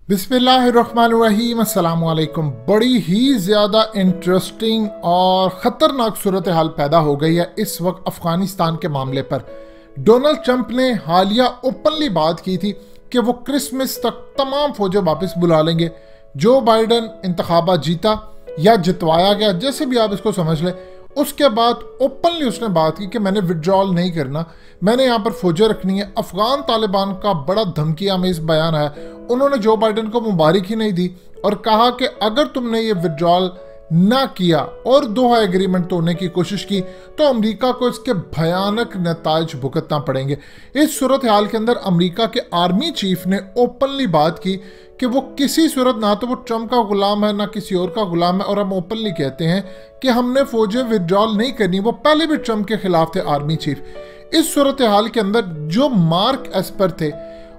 बिस्मिल्लाहिर्रहमानिर्रहीम, अस्सलाम वालेकुम। बड़ी ही ज़्यादा इंटरेस्टिंग और ख़तरनाक सूरत हाल पैदा हो गई है इस वक्त अफ़गानिस्तान के मामले पर। डोनाल्ड ट्रंप ने हालिया ओपनली बात की थी कि वो क्रिसमस तक तमाम फौजें वापस बुला लेंगे। जो बाइडन इंतखाबात जीता या जितवाया गया, जैसे भी आप इसको समझ लें, उसके बाद ओपनली उसने बात की कि मैंने विड्रॉल नहीं करना, मैंने यहाँ पर फौजें रखनी है। अफगान तालिबान का बड़ा धमकिया में इस बयान है। उन्होंने जो बाइडन को मुबारक ही नहीं दी और कहा कि अगर तुमने ये विड्रॉल ना किया और दोहा एग्रीमेंट तोड़ने की कोशिश की तो अमेरिका को इसके भयानक नताइज भुगतना पड़ेंगे। इस सूरत हाल के अंदर अमेरिका के आर्मी चीफ ने ओपनली बात की कि वो किसी सूरत ना तो वो ट्रंप का गुलाम है ना किसी और का गुलाम है, और हम ओपनली कहते हैं कि हमने फौजें विड्रॉल नहीं करनी। वो पहले भी ट्रंप के खिलाफ थे आर्मी चीफ। इस सूरत हाल के अंदर जो मार्क एस्पर थे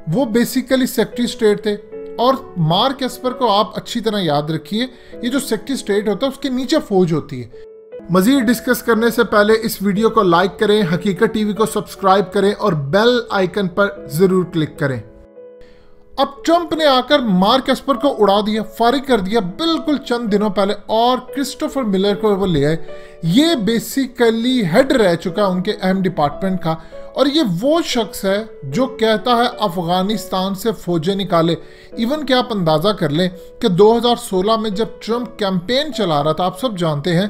वो बेसिकली सेक्रेटरी स्टेट थे, और मार्क एस्पर को आप अच्छी तरह याद रखिए, ये जो सेक्रेटरी स्टेट होता है उसके नीचे फौज होती है। मजीद डिस्कस करने से पहले इस वीडियो को लाइक करें, हकीकत टीवी को सब्सक्राइब करें और बेल आइकन पर जरूर क्लिक करें। अब ट्रंप ने आकर मार्क एस्पर को उड़ा दिया, फारिग कर दिया बिल्कुल चंद दिनों पहले, और क्रिस्टोफर मिलर को वो ले आए। ये बेसिकली हेड रह चुका है उनके अहम डिपार्टमेंट का, और ये वो शख्स है जो कहता है अफगानिस्तान से फौजें निकाले। इवन कि आप अंदाज़ा कर लें कि 2016 में जब ट्रंप कैंपेन चला रहा था, आप सब जानते हैं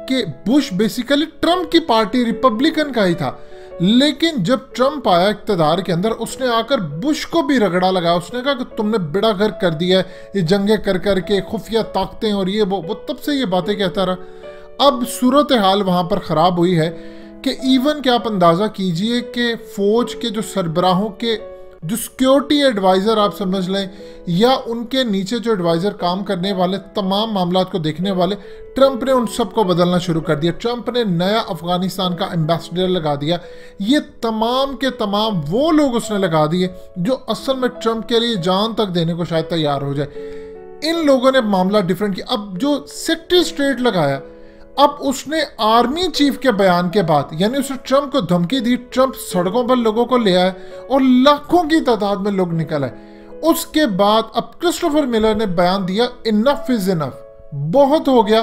कि बुश बेसिकली ट्रंप की पार्टी रिपब्लिकन का ही था, लेकिन जब ट्रंप आया इक़्तिदार के अंदर, उसने आकर बुश को भी रगड़ा लगाया। उसने कहा कि तुमने बेड़ा गर्क कर दिया है, ये जंगे कर करके, खुफिया ताकतें और ये वो तब से ये बातें कहता रहा। अब सूरत हाल वहाँ पर ख़राब हुई है कि इवन कि आप अंदाज़ा कीजिए कि फ़ौज के जो सरबराहों के जो सिक्योरिटी एडवाइज़र आप समझ लें, या उनके नीचे जो एडवाइज़र काम करने वाले, तमाम मामलात को देखने वाले, ट्रंप ने उन सबको बदलना शुरू कर दिया। ट्रंप ने नया अफ़गानिस्तान का एम्बेसडर लगा दिया। ये तमाम के तमाम वो लोग उसने लगा दिए जो असल में ट्रंप के लिए जान तक देने को शायद तैयार हो जाए। इन लोगों ने मामला डिफरेंट किया। अब जो सेक्रेटरी स्टेट लगाया, अब उसने आर्मी चीफ के बयान के बाद, यानी उसने ट्रंप को धमकी दी, ट्रंप सड़कों पर लोगों को ले आए और लाखों की तादाद में लोग निकल आए। उसके बाद अब क्रिस्टोफर मिलर ने बयान दिया, इनफ इज इनफ, बहुत हो गया,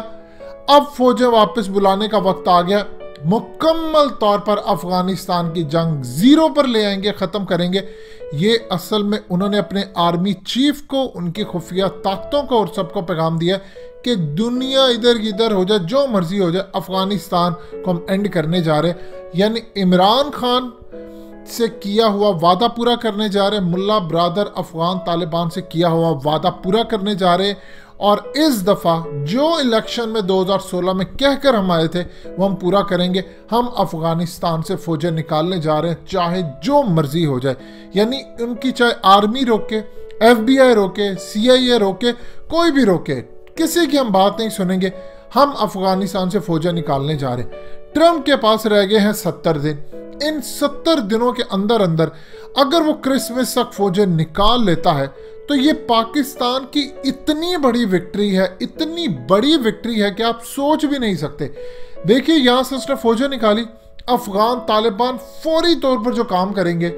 अब फौजें वापस बुलाने का वक्त आ गया। मुकम्मल तौर पर अफगानिस्तान की जंग जीरो पर ले आएंगे, ख़त्म करेंगे। ये असल में उन्होंने अपने आर्मी चीफ को, उनकी खुफिया ताकतों को और सबको पैगाम दिया कि दुनिया इधर किधर हो जाए, जो मर्जी हो जाए, अफगानिस्तान को हम एंड करने जा रहे हैं। यानी इमरान खान से किया हुआ वादा पूरा करने जा रहे हैं, मुल्ला ब्रादर अफगान तालिबान से किया हुआ वादा पूरा करने जा रहे हैं, और इस दफ़ा जो इलेक्शन में 2016 में कहकर हम आए थे वो हम पूरा करेंगे। हम अफगानिस्तान से फौजें निकालने जा रहे हैं, चाहे जो मर्जी हो जाए। यानी उनकी चाहे आर्मी रोके, FBI रोके, CIA रोके, कोई भी रोके, किसी की हम बात नहीं सुनेंगे। हम अफगानिस्तान से फौजें निकालने जा रहे हैं। ट्रंप के पास रह गए हैं 70 दिन। इन 70 दिनों के अंदर अंदर अगर वो क्रिसमस तक फौजें निकाल लेता है तो ये पाकिस्तान की इतनी बड़ी विक्ट्री है, इतनी बड़ी विक्ट्री है कि आप सोच भी नहीं सकते। देखिए, यहाँ से उसने फौजें निकाली, अफगान तालिबान फौरी तौर पर जो काम करेंगे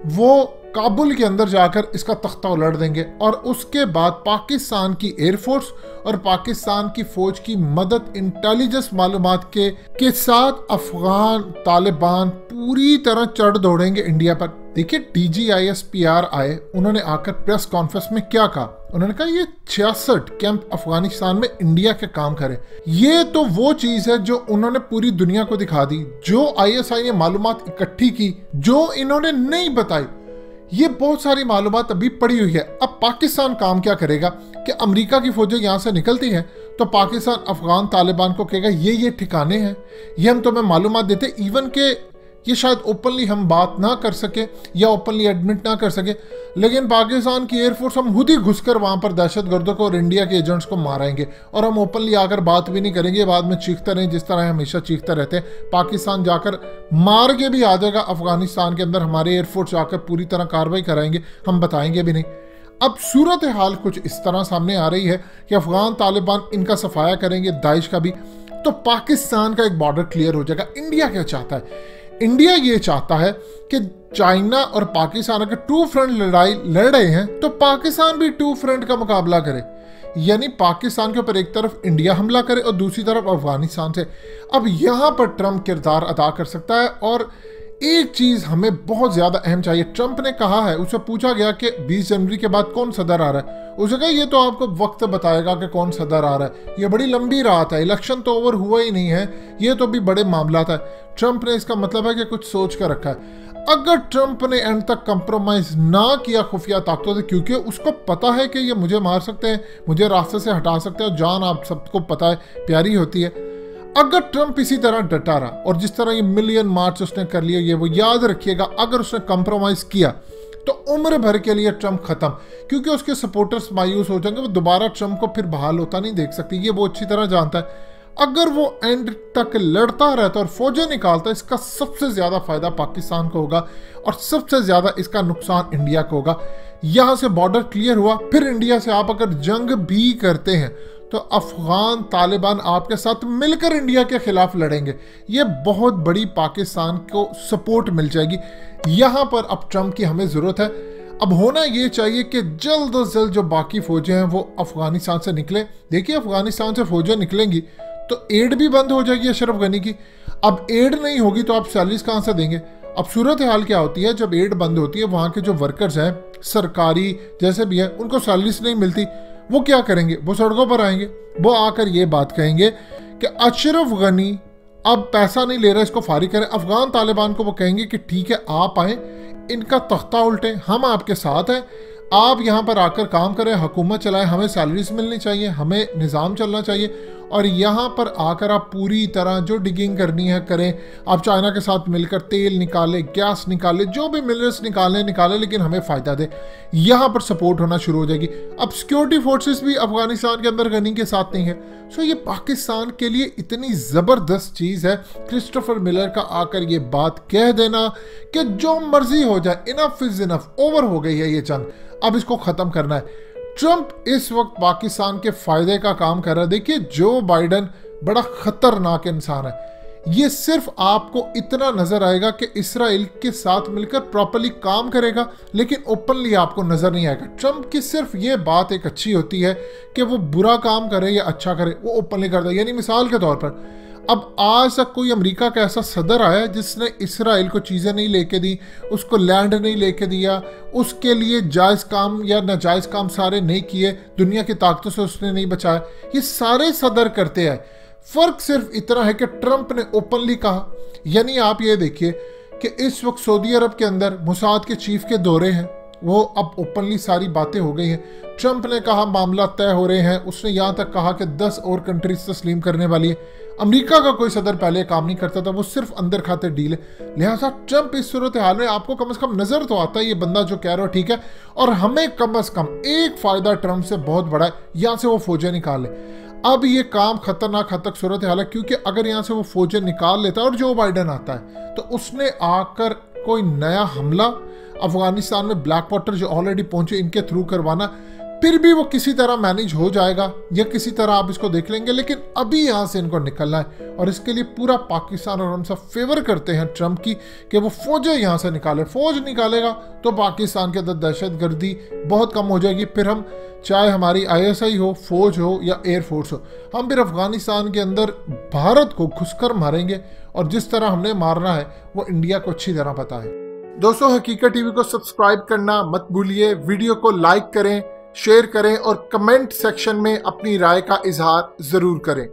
वो काबुल के अंदर जाकर इसका तख्ता उलट देंगे, और उसके बाद पाकिस्तान की एयरफोर्स और पाकिस्तान की फौज की मदद, इंटेलिजेंस मालूमात के साथ अफगान तालिबान पूरी तरह चढ़ दौड़ेंगे इंडिया पर। देखिए, DGISPR आए, उन्होंने आकर प्रेस कॉन्फ्रेंस में क्या कहा? उन्होंने कहा ये 66 कैंप अफगानिस्तान में इंडिया के काम करें। ये तो वो चीज है जो उन्होंने पूरी दुनिया को दिखा दी, जो ISI ने मालूमात इकट्ठी की, जो इन्होंने नहीं बताई। ये बहुत सारी मालूमात अभी पड़ी हुई है। अब पाकिस्तान काम क्या करेगा कि अमेरिका की फौजें यहाँ से निकलती हैं तो पाकिस्तान अफगान तालिबान को कहेगा ये ठिकाने हैं, ये हम तुम्हें मालूमात देते। इवन के ये शायद ओपनली हम बात ना कर सके या ओपनली एडमिट ना कर सके, लेकिन पाकिस्तान की एयरफोर्स हम खुद ही घुसकर वहाँ पर दहशतगर्दों को और इंडिया के एजेंट्स को मारेंगे, और हम ओपनली आकर बात भी नहीं करेंगे, बाद में चीखते रहें जिस तरह हमेशा चीखते रहते हैं। पाकिस्तान जाकर मार के भी आ जाएगा अफगानिस्तान के अंदर, हमारे एयरफोर्स जाकर पूरी तरह कार्रवाई कराएंगे, हम बताएंगे भी नहीं। अब सूरत हाल कुछ इस तरह सामने आ रही है कि अफगान तालिबान इनका सफाया करेंगे, दाइश का भी, तो पाकिस्तान का एक बॉर्डर क्लियर हो जाएगा। इंडिया क्या चाहता है? इंडिया ये चाहता है कि चाइना और पाकिस्तान अगर टू फ्रंट लड़ाई लड़ रहे हैं तो पाकिस्तान भी टू फ्रंट का मुकाबला करे, यानी पाकिस्तान के ऊपर एक तरफ इंडिया हमला करे और दूसरी तरफ अफगानिस्तान से। अब यहाँ पर ट्रंप किरदार अदा कर सकता है। और एक चीज़ हमें बहुत ज़्यादा अहम चाहिए, ट्रंप ने कहा है, उससे पूछा गया कि 20 जनवरी के बाद कौन सदर आ रहा है, उसने कहा ये तो आपको वक्त बताएगा कि कौन सदर आ रहा है, ये बड़ी लंबी रात है, इलेक्शन तो ओवर हुआ ही नहीं है, ये तो भी बड़े मामला था। ट्रंप ने इसका मतलब है कि कुछ सोच कर रखा है। अगर ट्रंप ने एंड तक कंप्रोमाइज ना किया खुफिया ताकतों से, क्योंकि उसको पता है कि ये मुझे मार सकते हैं, मुझे रास्ते से हटा सकते हैं, जान आप सबको पता है प्यारी होती है, अगर ट्रंप इसी तरह डटा रहा और जिस तरह ये मिलियन मार्च उसने कर लिया, ये वो याद रखिएगा, अगर उसने कंप्रोमाइज किया तो उम्र भर के लिए ट्रंप खत्म, क्योंकि उसके सपोर्टर्स मायूस हो जाएंगे, वो दोबारा ट्रंप को फिर बहाल होता नहीं देख सकती, ये वो अच्छी तरह जानता है। अगर वो एंड तक लड़ता रहता और फौजें निकालता, इसका सबसे ज्यादा फायदा पाकिस्तान को होगा और सबसे ज्यादा इसका नुकसान इंडिया को होगा। यहां से बॉर्डर क्लियर हुआ, फिर इंडिया से आप अगर जंग भी करते हैं तो अफगान तालिबान आपके साथ मिलकर इंडिया के खिलाफ लड़ेंगे, ये बहुत बड़ी पाकिस्तान को सपोर्ट मिल जाएगी। यहां पर अब ट्रंप की हमें जरूरत है। अब होना ये चाहिए कि जल्द अज जल्द जो बाकी फौजें हैं वो अफगानिस्तान से निकले। देखिए अफगानिस्तान से फौजें निकलेंगी तो एड भी बंद हो जाएगी अशरफ गनी की। अब एड नहीं होगी तो आप सैलरीज कहाँ से देंगे? अब सूरत हाल क्या होती है, जब एड बंद होती है वहाँ के जो वर्कर्स हैं सरकारी जैसे भी है, उनको सैलरीज नहीं मिलती, वो क्या करेंगे? वो सड़कों पर आएंगे, वो आकर ये बात कहेंगे कि अशरफ गनी अब पैसा नहीं ले रहा, इसको फारिग करें। अफगान तालिबान को वो कहेंगे कि ठीक है आप आए, इनका तख्ता उल्टे, हम आपके साथ हैं, आप यहाँ पर आकर काम करें, हुकूमत चलाएं, हमें सैलरीज मिलनी चाहिए, हमें निज़ाम चलना चाहिए, और यहाँ पर आकर आप पूरी तरह जो डिगिंग करनी है करें। आप चाइना के साथ मिलकर तेल निकाले, गैस निकाले, जो भी मिनरल्स निकाले, लेकिन हमें फ़ायदा दे। यहाँ पर सपोर्ट होना शुरू हो जाएगी। अब सिक्योरिटी फोर्सेस भी अफगानिस्तान के अंदर गनी के साथ नहीं है। सो ये पाकिस्तान के लिए इतनी ज़बरदस्त चीज़ है क्रिस्टोफर मिलर का आकर ये बात कह देना कि जो मर्जी हो जाए, इनफ इज़ इनफ, ओवर हो गई है ये जंग, अब इसको ख़त्म करना है। ट्रंप इस वक्त पाकिस्तान के फायदे का काम कर रहा है। देखिए जो बाइडन बड़ा खतरनाक इंसान है, ये सिर्फ आपको इतना नजर आएगा कि इसराइल के साथ मिलकर प्रॉपर्ली काम करेगा, लेकिन ओपनली आपको नजर नहीं आएगा। ट्रंप की सिर्फ ये बात एक अच्छी होती है कि वो बुरा काम करे या अच्छा करे, वो ओपनली करता है। यानी मिसाल के तौर पर अब आज तक कोई अमेरिका का ऐसा सदर आया जिसने इसराइल को चीज़ें नहीं लेके दी, उसको लैंड नहीं लेके दिया, उसके लिए जायज़ काम या नाजायज़ काम सारे नहीं किए, दुनिया की ताकतों से उसने नहीं बचाया, ये सारे सदर करते हैं। फ़र्क सिर्फ इतना है कि ट्रंप ने ओपनली कहा। यानी आप ये देखिए कि इस वक्त सऊदी अरब के अंदर मोसाद के चीफ के दौरे हैं, वो अब ओपनली सारी बातें हो गई हैं। ट्रंप ने कहा मामला तय हो रहे हैं, उसने यहाँ तक कहा कि 10 और कंट्रीज तस्लीम करने वाली है। अमेरिका का कोई सदर पहले काम नहीं करता था, वो सिर्फ अंदर खाते डील है। लिहाजा ट्रंप इस सूरत हाल में आपको कम से कम नजर तो आता है ये बंदा जो कह रहा है ठीक है, और हमें कम से कम एक फायदा ट्रंप से बहुत बड़ा है, यहाँ से वो फौजें निकाल ले। अब ये काम खतरनाक हद तक सूरत हाल है, क्योंकि अगर यहाँ से वो फौजें निकाल लेता है और जो बाइडन आता है तो उसने आकर कोई नया हमला अफगानिस्तान में ब्लैक वाटर जो ऑलरेडी पहुंचे इनके थ्रू करवाना, फिर भी वो किसी तरह मैनेज हो जाएगा या किसी तरह आप इसको देख लेंगे, लेकिन अभी यहाँ से इनको निकलना है। और इसके लिए पूरा पाकिस्तान और हम सब फेवर करते हैं ट्रंप की कि वो फौजें यहाँ से निकाले। फौज निकालेगा तो पाकिस्तान के अंदर दहशतगर्दी बहुत कम हो जाएगी। फिर हम चाहे हमारी ISI हो, फौज हो या एयरफोर्स हो, हम फिर अफगानिस्तान के अंदर भारत को घुसकर मारेंगे, और जिस तरह हमने मारना है वो इंडिया को अच्छी तरह पता है। दोस्तों हकीकत टीवी को सब्सक्राइब करना मत भूलिए, वीडियो को लाइक करें, शेयर करें और कमेंट सेक्शन में अपनी राय का इजहार जरूर करें।